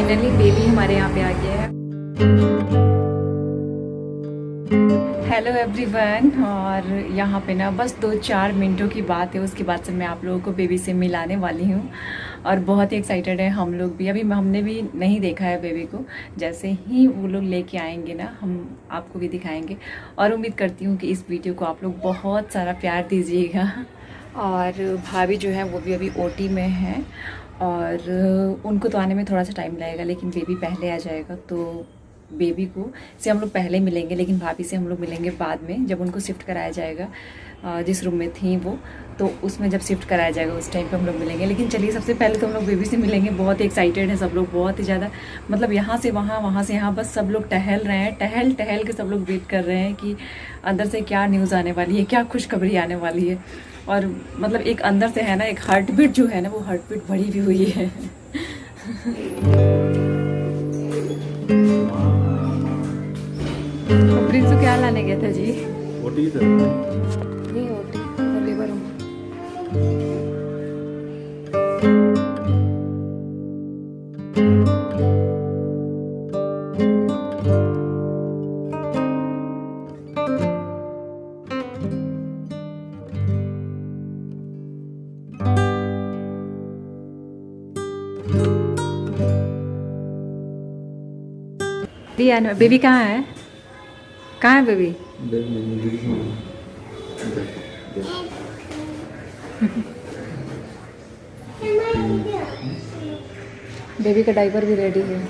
Finally baby हमारे यहाँ पे आ गया है। हेलो एवरीवन, और यहाँ पे ना बस 2-4 मिनटों की बात है, उसके बाद से मैं आप लोगों को बेबी से मिलाने वाली हूँ और बहुत ही एक्साइटेड है हम लोग भी। अभी हमने भी नहीं देखा है बेबी को, जैसे ही वो लोग लेके आएंगे ना हम आपको भी दिखाएंगे। और उम्मीद करती हूँ कि इस वीडियो को आप लोग बहुत सारा प्यार दीजिएगा। और भाभी जो है वो भी अभी ओटी में है और उनको तो आने में थोड़ा सा टाइम लगेगा, लेकिन बेबी पहले आ जाएगा तो बेबी को से हम लोग पहले मिलेंगे, लेकिन भाभी से हम लोग मिलेंगे बाद में, जब उनको शिफ्ट कराया जाएगा। जिस रूम में थी वो, तो उसमें जब शिफ्ट कराया जाएगा उस टाइम पे हम लोग मिलेंगे। लेकिन चलिए सबसे पहले तो हम लोग बेबी से मिलेंगे। बहुत ही एक्साइटेड हैं सब लोग, बहुत ही ज़्यादा। मतलब यहाँ से वहाँ, वहाँ से यहाँ, बस सब लोग टहल रहे हैं, टहल टहल के सब लोग वेट कर रहे हैं कि अंदर से क्या न्यूज़ आने वाली है, क्या खुशखबरी आने वाली है। और मतलब एक अंदर से है ना, एक हार्ट बीट जो है ना, वो हार्ट बीट बढ़ी भी हुई है। प्रिंस को क्या लाने गया था जी? ओटी था। ये ओटी और लेबर रूम। बेबी कहाँ है? कहाँ है बेबी? बेबी का डायपर भी रेडी है।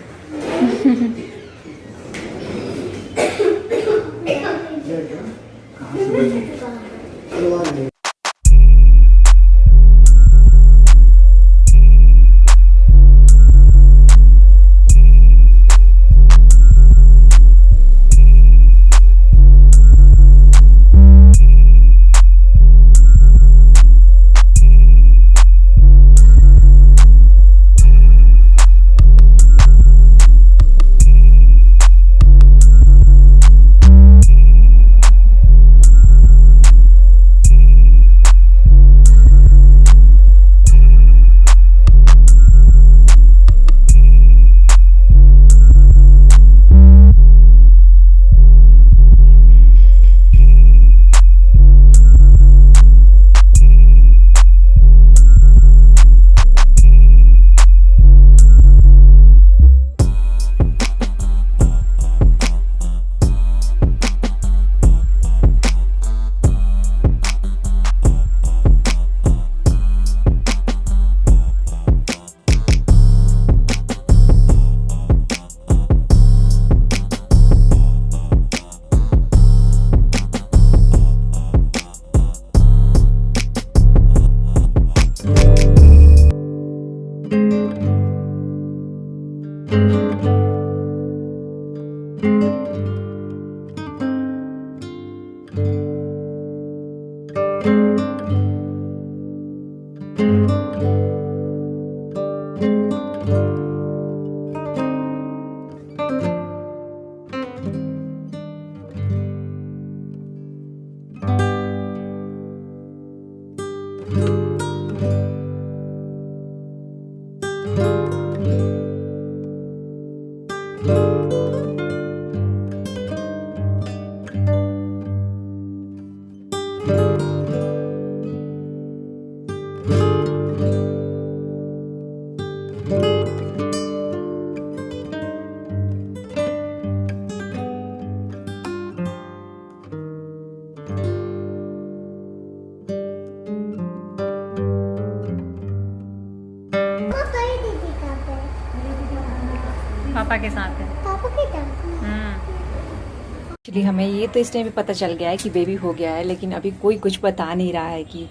पापा के साथ है। पापा के साथ। एक्चुअली हमें ये तो इस टाइम पे पता चल गया है कि बेबी हो गया है, लेकिन अभी कोई कुछ बता नहीं रहा है कि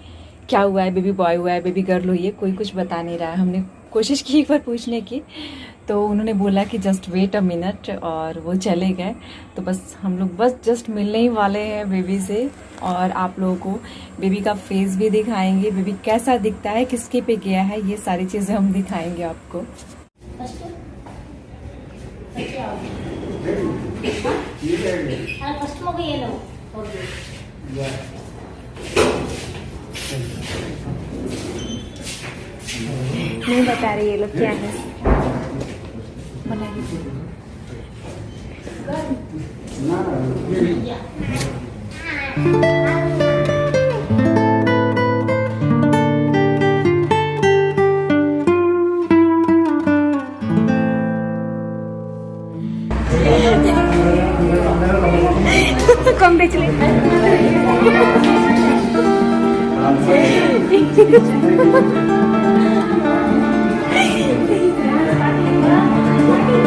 क्या हुआ है, बेबी बॉय हुआ है, बेबी गर्ल हुई है, कोई कुछ बता नहीं रहा है। हमने कोशिश की एक बार पूछने की, तो उन्होंने बोला कि जस्ट वेट अ मिनट, और वो चले गए। तो बस हम लोग बस जस्ट मिलने ही वाले हैं बेबी से, और आप लोगों को बेबी का फेस भी दिखाएंगे, बेबी कैसा दिखता है, किसके पे गया है, ये सारी चीज़ें हम दिखाएंगे आपको। फर्स्ट मग ये लो नहीं बता रही ये लोग क्या है। बनाइए।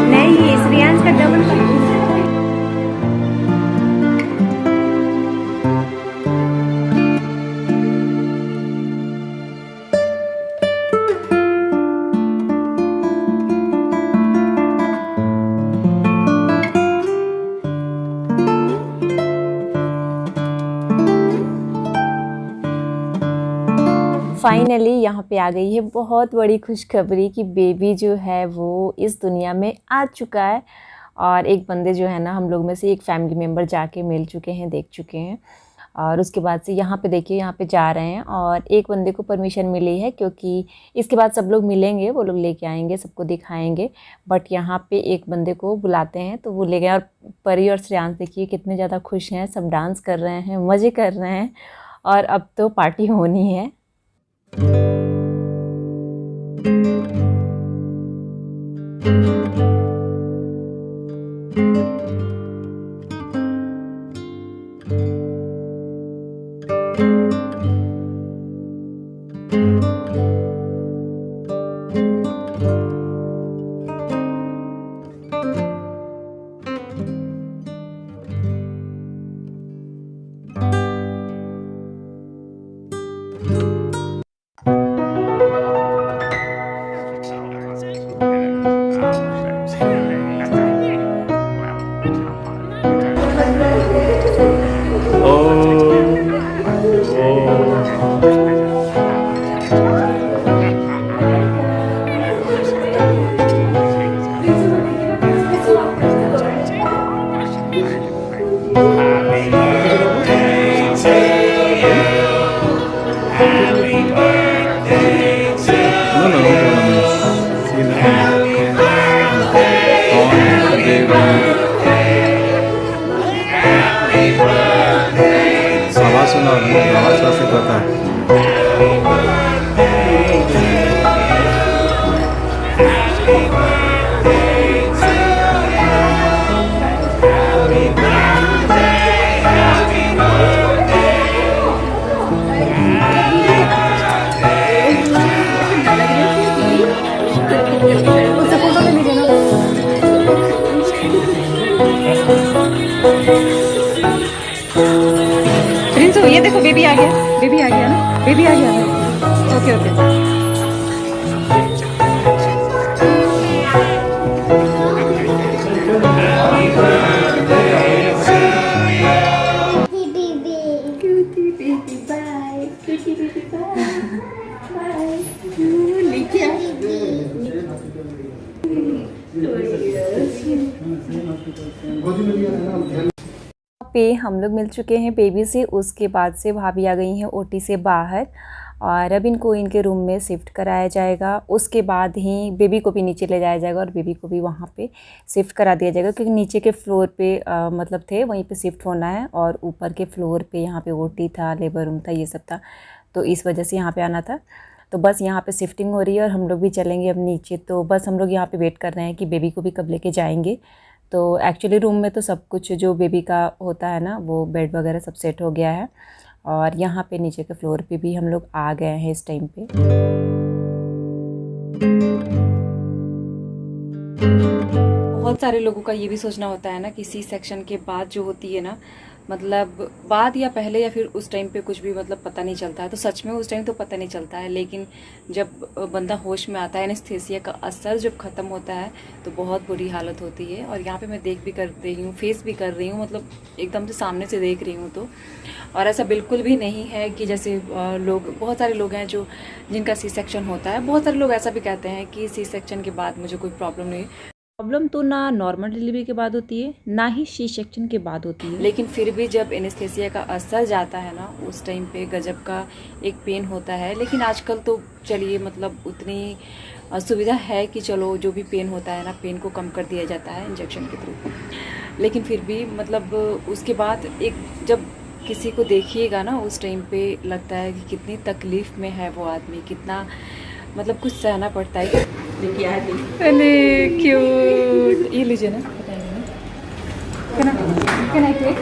नहीं, श्रेयांश का डबल फाइनली यहाँ पे आ गई है बहुत बड़ी खुशखबरी कि बेबी जो है वो इस दुनिया में आ चुका है। और एक बंदे जो है ना, हम लोग में से एक फैमिली मेम्बर जाके मिल चुके हैं, देख चुके हैं। और उसके बाद से यहाँ पे देखिए, यहाँ पे जा रहे हैं और एक बंदे को परमिशन मिली है, क्योंकि इसके बाद सब लोग मिलेंगे, वो लोग लेके आएंगे, सबको दिखाएंगे। बट यहाँ पे एक बंदे को बुलाते हैं तो वो ले गए। और परी और श्रेयांश देखिए कितने ज़्यादा खुश हैं, सब डांस कर रहे हैं, मज़े कर रहे हैं और अब तो पार्टी होनी है। आवाज सुना, आवाज कैसे करता है। प्रिंस, ये देखो बेबी आ गया, बेबी आ गया ना, बेबी आ गया। Okay okay. पे हम लोग मिल चुके हैं बेबी से। उसके बाद से भाभी आ गई हैं ओटी से बाहर और अब इनको इनके रूम में शिफ्ट कराया जाएगा। उसके बाद ही बेबी को भी नीचे ले जाया जाएगा और बेबी को भी वहाँ पे शिफ्ट करा दिया जाएगा, क्योंकि नीचे के फ्लोर पे मतलब थे वहीं पे शिफ्ट होना है और ऊपर के फ्लोर पे यहाँ पे ओटी था, लेबर रूम था, ये सब था, तो इस वजह से यहाँ पर आना था। तो बस यहाँ पे शिफ्टिंग हो रही है और हम लोग भी चलेंगे अब नीचे। तो बस हम लोग यहाँ पे वेट कर रहे हैं कि बेबी को भी कब लेके जाएंगे। तो एक्चुअली रूम में तो सब कुछ जो बेबी का होता है ना, वो बेड वगैरह सब सेट हो गया है और यहाँ पे नीचे के फ्लोर पे भी हम लोग आ गए हैं इस टाइम पे। बहुत सारे लोगों का ये भी सोचना होता है ना कि सी सेक्शन के बाद जो होती है ना, मतलब बाद या पहले या फिर उस टाइम पे कुछ भी मतलब पता नहीं चलता है। तो सच में उस टाइम तो पता नहीं चलता है, लेकिन जब बंदा होश में आता है, एनेस्थीसिया का असर जब ख़त्म होता है तो बहुत बुरी हालत होती है। और यहाँ पे मैं देख भी कर रही हूँ, फेस भी कर रही हूँ, मतलब एकदम से सामने से देख रही हूँ। तो और ऐसा बिल्कुल भी नहीं है कि जैसे लोग, बहुत सारे लोग हैं जो जिनका सी सेक्शन होता है, बहुत सारे लोग ऐसा भी कहते हैं कि सी सेक्शन के बाद मुझे कोई प्रॉब्लम नहीं। प्रॉब्लम तो ना नॉर्मल डिलीवरी के बाद होती है, ना ही सी सेक्शन के बाद होती है। लेकिन फिर भी जब एनेस्थेसिया का असर जाता है ना, उस टाइम पे गजब का एक पेन होता है। लेकिन आजकल तो चलिए मतलब उतनी सुविधा है कि चलो जो भी पेन होता है ना, पेन को कम कर दिया जाता है इंजेक्शन के थ्रू। लेकिन फिर भी मतलब उसके बाद एक जब किसी को देखिएगा ना, उस टाइम पे लगता है कि कितनी तकलीफ़ में है वो आदमी, कितना मतलब कुछ सहना पड़ता है। अरे क्यूट, ये लीजिए ना, कैन आई टेक?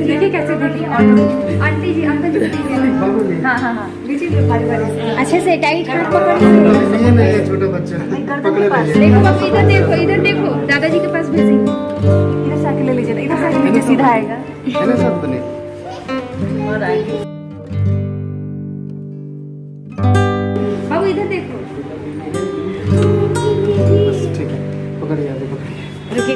देखिए कैसे देखिए आंटी जी, अंकल जी दीजिए। हाँ हाँ हाँ, लीजिए बारी बारी से अच्छे से टाइट हाथ पकड़िए। ये नहीं है, छोटा बच्चा पकड़े रहिए। देखो मम्मी, इधर देखो दादाजी के पास भेजेंगे। इधर से आके ले लीजिए ना, इधर से आके लीजिए, सीधा आएगा। है ना सब बने। और आगे बाबू इधर देखो। बस ठीक है, पकड़िए आगे पकड़िए। रुकिए।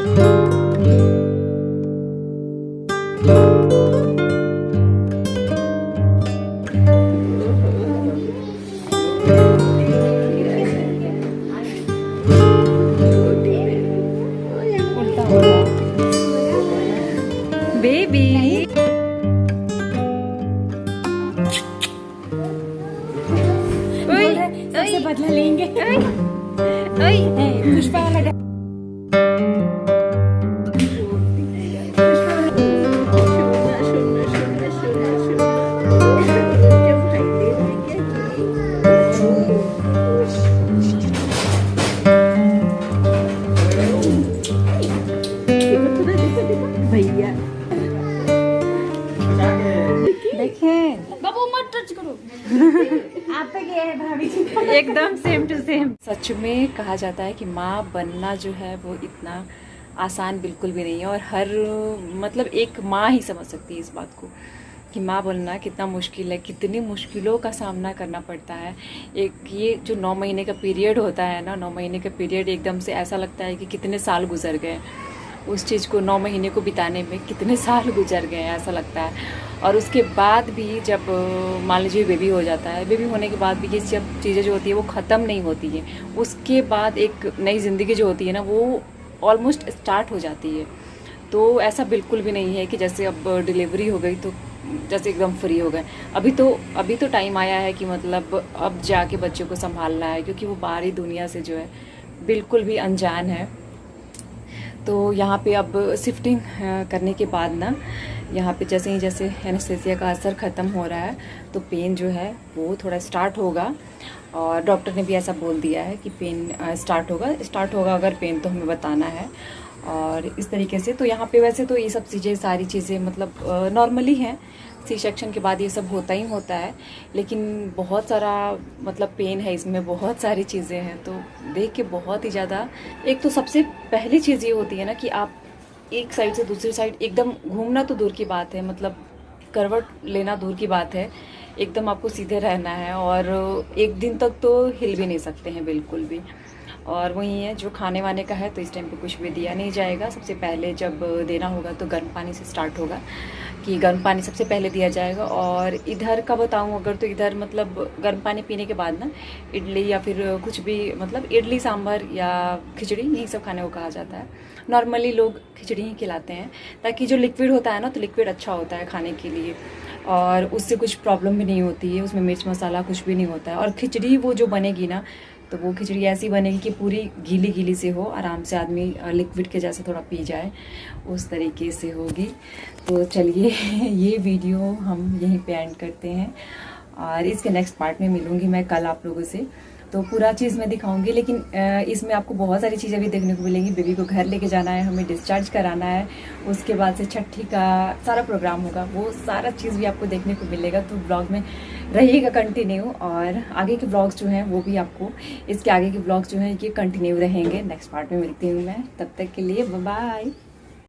उल्टा हो रहा है बेबी। सबसे बदला लेंगे। पुष्पा वाला भैया देखें। बाबू मत टच करो। आप पे क्या है भाभी जी? एकदम सेम टू सेम। सच में कहा जाता है कि माँ बनना जो है वो इतना आसान बिल्कुल भी नहीं है, और हर मतलब एक माँ ही समझ सकती है इस बात को कि माँ बनना कितना मुश्किल है, कितनी मुश्किलों का सामना करना पड़ता है। एक ये जो 9 महीने का पीरियड होता है ना, 9 महीने का पीरियड एकदम से ऐसा लगता है कि कितने साल गुजर गए। उस चीज़ को 9 महीने को बिताने में कितने साल गुजर गए हैं ऐसा लगता है। और उसके बाद भी जब मान लीजिए बेबी हो जाता है, बेबी होने के बाद भी ये सब चीज़ें जो होती है वो ख़त्म नहीं होती है। उसके बाद एक नई ज़िंदगी जो होती है ना, वो ऑलमोस्ट स्टार्ट हो जाती है। तो ऐसा बिल्कुल भी नहीं है कि जैसे अब डिलीवरी हो गई तो जैसे एकदम फ्री हो गए। अभी तो टाइम आया है कि मतलब अब जाके बच्चों को संभालना है, क्योंकि वो बाहरी दुनिया से जो है बिल्कुल भी अनजान है। तो यहाँ पे अब शिफ्टिंग करने के बाद ना, यहाँ पे जैसे एनेस्थेसिया का असर ख़त्म हो रहा है तो पेन जो है वो थोड़ा स्टार्ट होगा, और डॉक्टर ने भी ऐसा बोल दिया है कि पेन स्टार्ट होगा अगर पेन तो हमें बताना है। और इस तरीके से तो यहाँ पे वैसे तो ये सब चीज़ें सारी चीज़ें मतलब नॉर्मली हैं, सी सेक्शन के बाद ये सब होता ही होता है। लेकिन बहुत सारा मतलब पेन है इसमें, बहुत सारी चीज़ें हैं, तो देख के बहुत ही ज़्यादा। एक तो सबसे पहली चीज़ ये होती है ना कि आप एक साइड से दूसरी साइड एकदम घूमना तो दूर की बात है, मतलब करवट लेना दूर की बात है, एकदम आपको सीधे रहना है, और एक दिन तक तो हिल भी नहीं सकते हैं बिल्कुल भी। और वही है जो खाने वाने का है, तो इस टाइम पे कुछ भी दिया नहीं जाएगा। सबसे पहले जब देना होगा तो गर्म पानी से स्टार्ट होगा, कि गर्म पानी सबसे पहले दिया जाएगा। और इधर का बताऊं अगर, तो इधर मतलब गर्म पानी पीने के बाद ना इडली या फिर कुछ भी, मतलब इडली सांभर या खिचड़ी, यही सब खाने को कहा जाता है। नॉर्मली लोग खिचड़ी ही खिलाते हैं, ताकि जो लिक्विड होता है ना, तो लिक्विड अच्छा होता है खाने के लिए, और उससे कुछ प्रॉब्लम भी नहीं होती है, उसमें मिर्च मसाला कुछ भी नहीं होता है। और खिचड़ी वो जो बनेगी ना, तो वो खिचड़ी ऐसी बनेगी कि पूरी गीली गीली से हो, आराम से आदमी लिक्विड के जैसे थोड़ा पी जाए, उस तरीके से होगी। तो चलिए ये वीडियो हम यहीं पे एंड करते हैं, और इसके नेक्स्ट पार्ट में मिलूँगी मैं कल आप लोगों से, तो पूरा चीज़ मैं दिखाऊंगी। लेकिन इसमें आपको बहुत सारी चीज़ें भी देखने को मिलेंगी। बेबी को घर लेके जाना है, हमें डिस्चार्ज कराना है, उसके बाद से छठी का सारा प्रोग्राम होगा, वो सारा चीज़ भी आपको देखने को मिलेगा। तो ब्लॉग में रहिएगा कंटिन्यू, और आगे के ब्लॉग्स जो हैं वो भी आपको, इसके आगे के ब्लॉग्स जो हैं ये कंटिन्यू रहेंगे। नेक्स्ट पार्ट में मिलती हूँ मैं, तब तक के लिए बाय बाय।